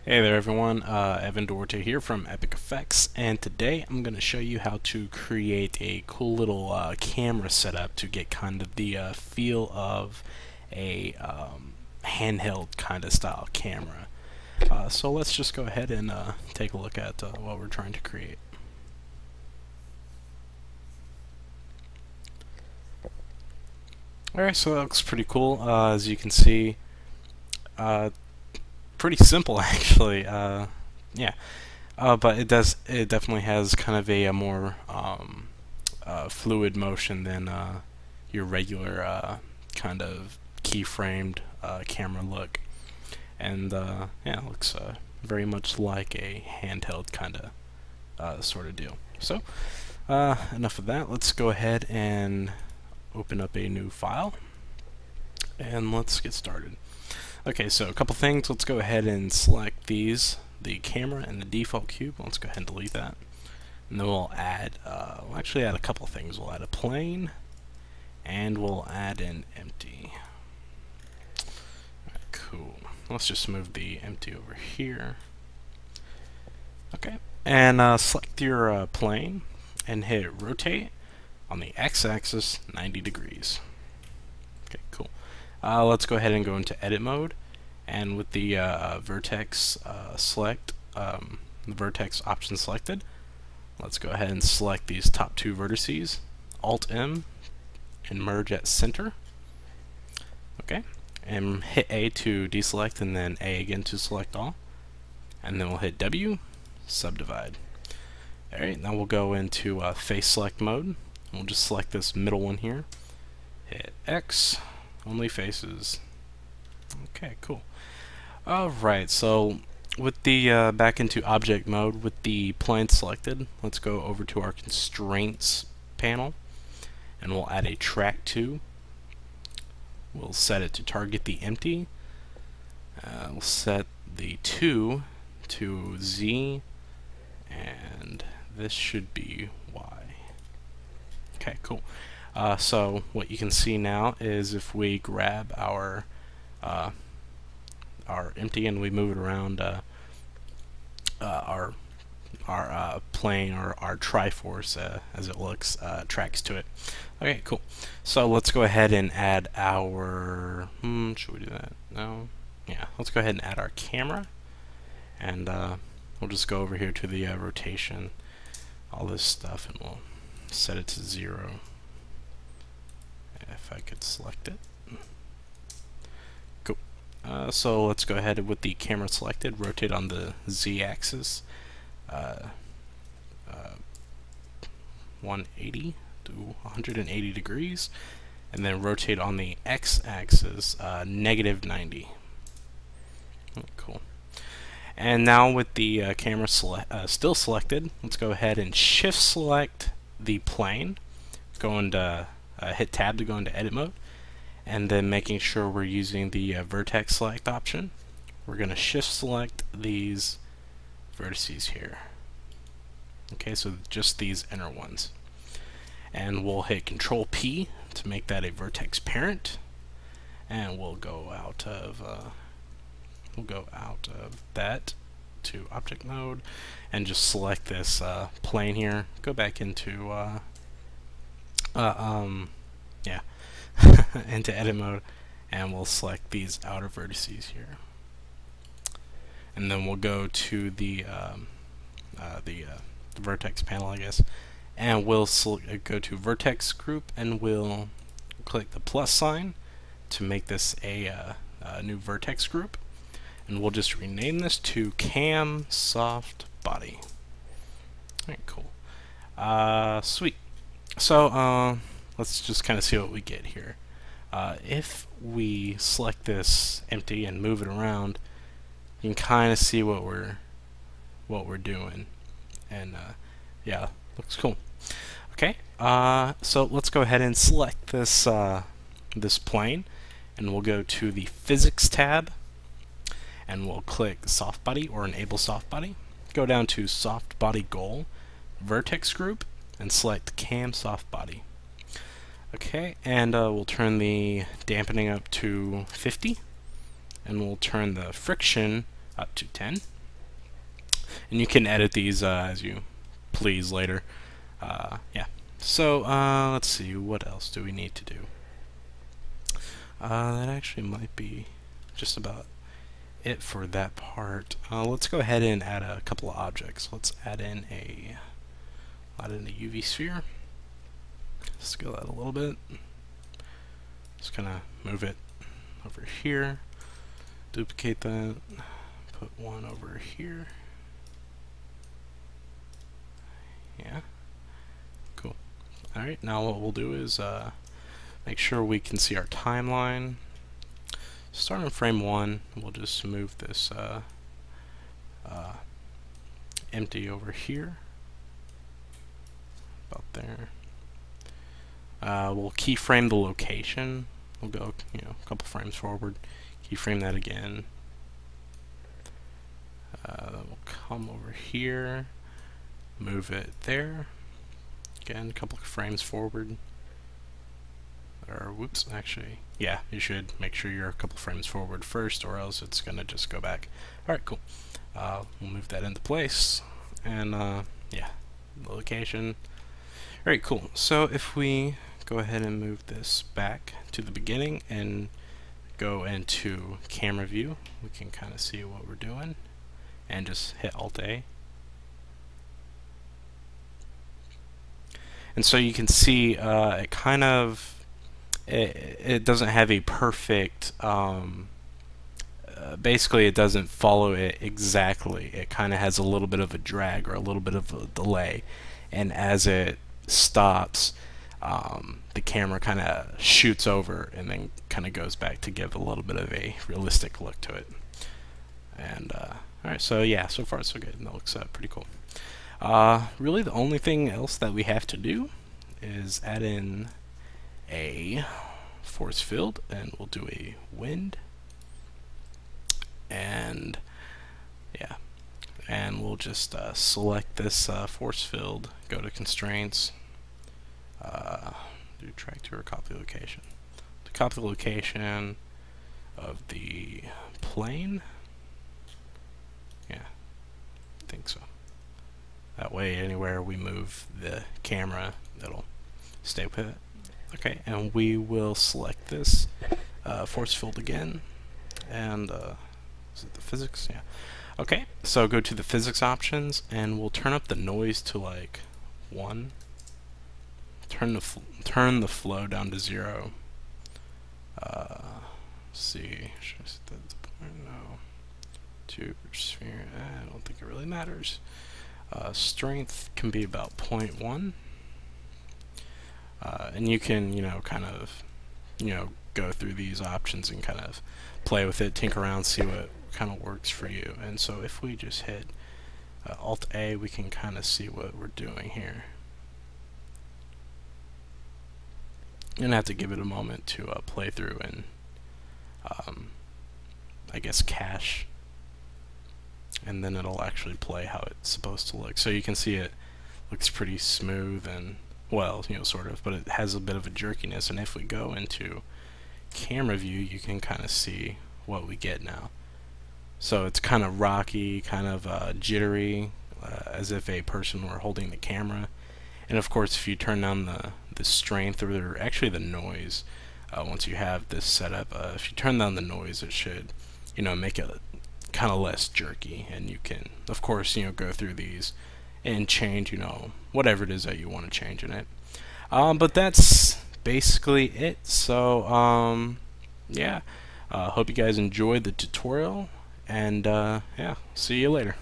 Hey there everyone, Evan Duarte here from Epic Effects, and today I'm going to show you how to create a cool little camera setup to get kind of the feel of a handheld kind of style camera. So let's just go ahead and take a look at what we're trying to create. Alright, so that looks pretty cool. As you can see, uh, pretty simple actually. Yeah. But it definitely has kind of a more fluid motion than your regular kind of keyframed camera look. And yeah, it looks very much like a handheld kind of sort of deal. So enough of that. Let's go ahead and open up a new file, and let's get started. Okay, so a couple things. Let's go ahead and select these, the camera and the default cube. Let's go ahead and delete that. And then we'll add, we'll actually add a couple things. We'll add a plane, and we'll add an empty. Alright, cool. Let's just move the empty over here. Okay, and select your plane and hit rotate on the x-axis 90 degrees. Okay, cool. Let's go ahead and go into edit mode, and with the vertex the vertex option selected, let's go ahead and select these top two vertices, Alt-M, and merge at center. Okay, and hit A to deselect, and then A again to select all, and then we'll hit W, subdivide. Alright, now we'll go into face select mode. We'll just select this middle one here, hit X, only faces. Okay, cool. Alright, so with the back into object mode with the plane selected, let's go over to our constraints panel, and we'll add a track 2. We'll set it to target the empty. We'll set the 2 to Z, and this should be Y. Okay, cool. So what you can see now is if we grab our empty and we move it around our plane, or our Triforce, as it looks, tracks to it. Okay, cool. So let's go ahead and add our should we do that? No? Yeah, let's go ahead and add our camera, and we'll just go over here to the rotation, all this stuff, and we'll set it to 0. If I could select it. Cool. So let's go ahead with the camera selected, rotate on the Z-axis 180 to 180 degrees, and then rotate on the X-axis -90. Oh, cool. And now with the camera still selected, let's go ahead and shift select the plane, go into hit tab to go into edit mode, and then making sure we're using the vertex select option, we're going to shift select these vertices here. Okay, so just these inner ones, and we'll hit Control P to make that a vertex parent, and we'll go out of that to object mode, and just select this plane here, go back into yeah, into edit mode, and we'll select these outer vertices here, and then we'll go to the vertex panel, I guess, and we'll go to vertex group, and we'll click the plus sign to make this a new vertex group, and we'll just rename this to Cam Soft Body. Alright, cool. Sweet. So let's just kind of see what we get here. If we select this empty and move it around, you can kind of see what we're doing, and yeah, looks cool. Okay, so let's go ahead and select this this plane, and we'll go to the Physics tab, and we'll click Soft Body or Enable Soft Body. Go down to Soft Body Goal, Vertex Group, and select Cam Soft Body. Okay, and we'll turn the dampening up to 50, and we'll turn the friction to 10. And you can edit these as you please later. Yeah. So let's see, what else do we need to do? That actually might be just about it for that part. Let's go ahead and add a couple of objects. Let's add in a UV sphere. Scale that a little bit. Just kind of move it over here. Duplicate that. Put one over here. Yeah. Cool. Alright, now what we'll do is make sure we can see our timeline. Start on frame 1. We'll just move this empty over here. About there. We'll keyframe the location. We'll go, a couple frames forward. Keyframe that again. We'll come over here. Move it there. Again, a couple of frames forward. Or, whoops, actually, yeah, you should make sure you're a couple frames forward first, or else it's going to just go back. Alright, cool. We'll move that into place. And, yeah, the location. Alright, cool. So if we go ahead and move this back to the beginning and go into camera view, we can kind of see what we're doing. And just hit Alt-A. And so you can see it kind of, it doesn't have a perfect, basically it doesn't follow it exactly. It kind of has a little bit of a drag or a little bit of a delay. And as it stops, the camera kind of shoots over and then kind of goes back to give a little bit of a realistic look to it. And alright, so yeah, so far so good. That looks pretty cool. Really the only thing else that we have to do is add in a force field, and we'll do a wind, and yeah, and we'll just select this force field, go to constraints, do track to or copy location. To copy the location of the plane, yeah, I think so. That way, anywhere we move the camera, it'll stay with it. Okay, and we will select this force field again, and is it the physics? Yeah. Okay, so go to the physics options, and we'll turn up the noise to like 1. Turn the flow down to 0. Let's see, should I set that to point? No. 2 sphere. I don't think it really matters. Strength can be about 0.1. And you can, kind of, go through these options and kind of play with it, tinker around, see what kind of works for you. And so if we just hit Alt-A, we can kind of see what we're doing here. You're going to have to give it a moment to play through and, I guess, cache. And then it'll actually play how it's supposed to look. So you can see it looks pretty smooth and, well, sort of, but it has a bit of a jerkiness. And if we go into camera view, you can kind of see what we get now. So it's kind of rocky, kind of jittery, as if a person were holding the camera. And of course, if you turn down the strength, or actually the noise, once you have this set up, if you turn down the noise, it should, make it kind of less jerky. And you can, of course, go through these and change, whatever it is that you want to change in it. But that's basically it. So, yeah, hope you guys enjoyed the tutorial, and yeah, see you later.